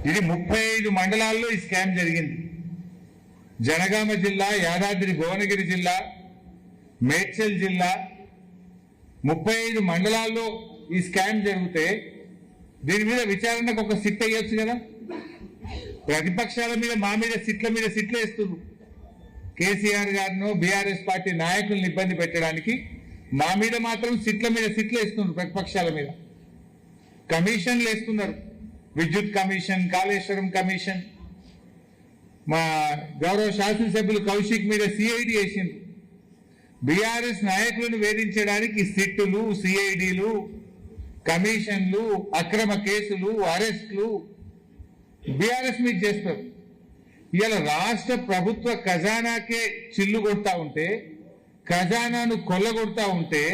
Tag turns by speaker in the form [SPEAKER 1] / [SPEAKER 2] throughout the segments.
[SPEAKER 1] ఇది 35 మండలాల్లో ఈ స్కామ్ జరిగింది. జనగామ జిల్లా, యాదాద్రి భువనగిరి జిల్లా, మేడ్చల్ జిల్లా 35 మండలాల్లో ఈ స్కామ్ జరిగితే దీని మీద విచారణకు ఒక సిట్ అయ్యొచ్చు కదా. ప్రతిపక్షాల మీద మా మీద సిట్లు వేస్తున్నారు. కేసీఆర్ గారినో బీఆర్ఎస్ పార్టీ నాయకులను ఇబ్బంది పెట్టడానికి మా మీద మాత్రం సిట్లు వేస్తున్నారు. ప్రతిపక్షాల మీద కమిషన్లు వేస్తున్నారు. విద్యుత్ కమిషన్, కాళేశ్వరం కమిషన్, మా గౌరవ శాసనసభ్యులు కౌశిక్ మీద సిఐడి వేసిండ్రు. బీఆర్ఎస్ నాయకులను వేధించడానికి సిట్టులు, సిఐడిలు, కమిషన్లు, అక్రమ కేసులు, అరెస్టులు బీఆర్ఎస్ మీద చేస్తారు. ఇలా రాష్ట్ర ప్రభుత్వ ఖజానాకే చిల్లు కొడతా ఉంటే, ఖజానాను కొల్లగొడతా ఉంటే,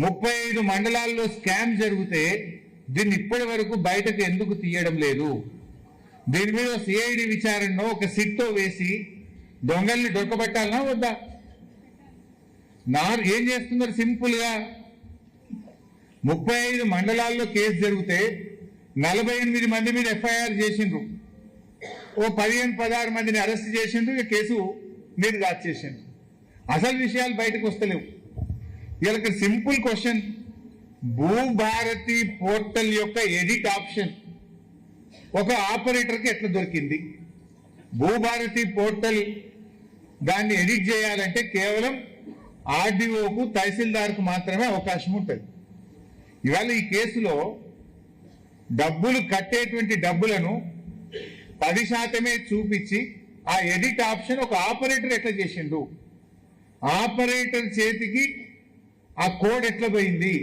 [SPEAKER 1] 35 మండలాల్లో స్కామ్ జరిగితే దీన్ని ఇప్పటి వరకు బయటకు ఎందుకు తీయడం లేదు? దీని మీద సిఐడి విచారణలో ఒక సిట్తో వేసి దొంగల్ని దొరకబట్టాలనా వద్దా? ఏం చేస్తున్నారు? సింపుల్ గా 35 మండలాల్లో కేసు జరిగితే 48 మంది మీద ఎఫ్ఐఆర్ చేసిండ్రు. ఓ 15-16 మందిని అరెస్ట్ చేసిండ్రు. ఇక కేసు మీరు దాచేసిండ్రు. అసలు విషయాలు బయటకు వస్తలేవు. వీళ్ళకి సింపుల్ క్వశ్చన్, భూభారతి పోర్టల్ యొక్క ఎడిట్ ఆప్షన్ ఒక ఆపరేటర్కి ఎట్లా దొరికింది? భూభారతి పోర్టల్ దాన్ని ఎడిట్ చేయాలంటే కేవలం ఆర్డీఓకు, తహసీల్దార్కు మాత్రమే అవకాశం ఉంటుంది. ఇవాళ ఈ కేసులో డబ్బులు కట్టేటువంటి డబ్బులను 10% చూపించి ఆ ఎడిట్ ఆప్షన్ ఒక ఆపరేటర్ ఎట్లా చేసిండు? ఆపరేటర్ చేతికి ఆ కోడ్ ఎట్లా పోయింది?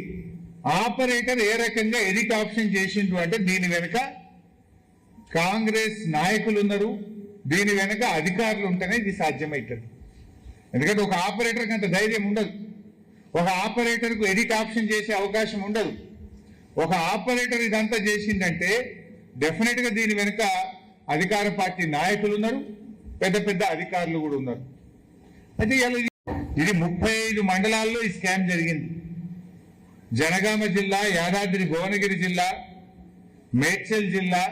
[SPEAKER 1] ఆపరేటర్ ఏ రకంగా ఎడిట్ ఆప్షన్ చేసిండు అంటే దీని వెనుక కాంగ్రెస్ నాయకులు ఉన్నారు, దీని వెనుక అధికారులు ఉంటేనే ఇది సాధ్యమవుతుంది. ఎందుకంటే ఒక ఆపరేటర్కి అంత ధైర్యం ఉండదు. ఒక ఆపరేటర్కు ఎడిట్ ఆప్షన్ చేసే అవకాశం ఉండదు. ఒక ఆపరేటర్ ఇదంతా చేసిందంటే డెఫినెట్ గా దీని వెనుక అధికార పార్టీ నాయకులు ఉన్నారు, పెద్ద అధికారులు కూడా ఉన్నారు. అయితే ఇది 35 మండలాల్లో ఈ స్కామ్ జరిగింది. జనగామ జిల్లా, యాదాద్రి భువనగిరి జిల్లా, మేడ్చల్ జిల్లా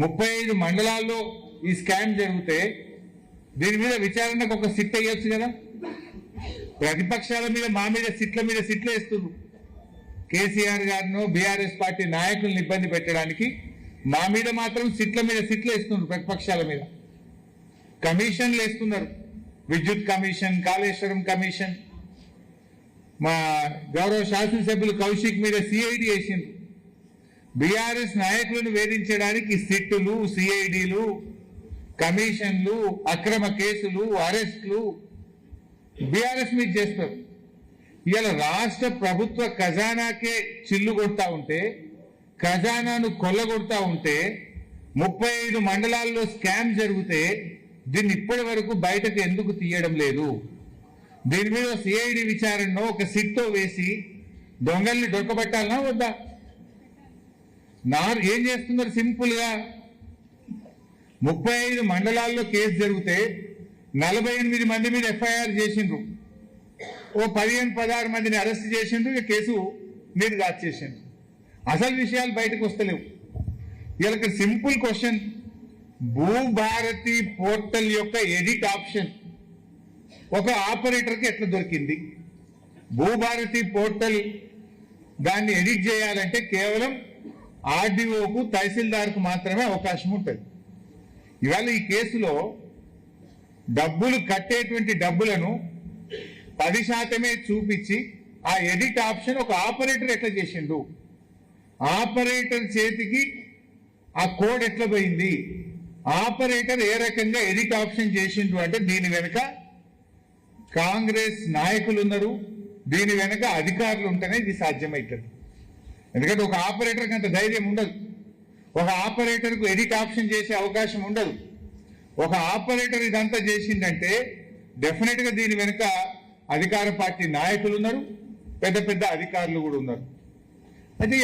[SPEAKER 1] 35 మండలాల్లో ఈ స్కామ్ జరిగితే దీని మీద విచారణకు ఒక సిట్ అయ్యొచ్చు కదా. ప్రతిపక్షాల మీద మా మీద సిట్లు వేస్తున్నారు. కేసీఆర్ గారినో బీఆర్ఎస్ పార్టీ నాయకులను ఇబ్బంది పెట్టడానికి మా మీద మాత్రం సిట్లు వేస్తున్నారు. ప్రతిపక్షాల మీద కమిషన్లు వేస్తున్నారు. విద్యుత్ కమిషన్, కాళేశ్వరం కమిషన్, మా గౌరవ శాసనసభ్యులు కౌశిక్ మీద సిఐడి వేసిండ్రు. బీఆర్ఎస్ నాయకులను వేధించడానికి సిట్టులు, సిఐడిలు, కమిషన్లు, అక్రమ కేసులు, అరెస్టులు బీఆర్ఎస్ మీద చేస్తారు. ఇలా రాష్ట్ర ప్రభుత్వ ఖజానాకే చిల్లు కొడతా ఉంటే, ఖజానాను కొల్లగొడతా ఉంటే, 35 మండలాల్లో స్కామ్ జరిగితే దీన్ని ఇప్పటి వరకు బయటకు ఎందుకు తీయడం లేదు? దీని మీద సిఐడి విచారణలో ఒక సిట్తో వేసి దొంగల్ని దొరకబట్టాలనా వద్దా? ఏం చేస్తున్నారు? సింపుల్ గా 35 మండలాల్లో కేసు జరిగితే 48 మంది మీద ఎఫ్ఐఆర్ చేసిండ్రు. ఓ 15-16 మందిని అరెస్ట్ చేసిండ్రు. ఇక కేసు మీరు దాచేసిండ్రు. అసలు విషయాలు బయటకు వస్తలేవు. వీళ్ళకి సింపుల్ క్వశ్చన్, భూభారతి పోర్టల్ యొక్క ఎడిట్ ఆప్షన్ ఒక ఆపరేటర్కి ఎట్లా దొరికింది? భూభారతి పోర్టల్ దాన్ని ఎడిట్ చేయాలంటే కేవలం ఆర్డీఓకు, తహసీల్దార్కు మాత్రమే అవకాశం ఉంటుంది. ఇవాళ ఈ కేసులో డబ్బులు కట్టేటువంటి డబ్బులను 10% చూపించి ఆ ఎడిట్ ఆప్షన్ ఒక ఆపరేటర్ ఎట్లా చేసిండు? ఆపరేటర్ చేతికి ఆ కోడ్ ఎట్లా పోయింది? ఆపరేటర్ ఏ రకంగా ఎడిట్ ఆప్షన్ చేసిండు అంటే దీని వెనుక కాంగ్రెస్ నాయకులు ఉన్నారు, దీని వెనుక అధికారులు ఉంటేనే ఇది సాధ్యమవుతుంది. ఎందుకంటే ఒక ఆపరేటర్కి అంత ధైర్యం ఉండదు. ఒక ఆపరేటర్కు ఎడిట్ ఆప్షన్ చేసే అవకాశం ఉండదు. ఒక ఆపరేటర్ ఇదంతా చేసిందంటే డెఫినెట్ గా దీని వెనుక అధికార పార్టీ నాయకులు ఉన్నారు, పెద్ద అధికారులు కూడా ఉన్నారు. అయితే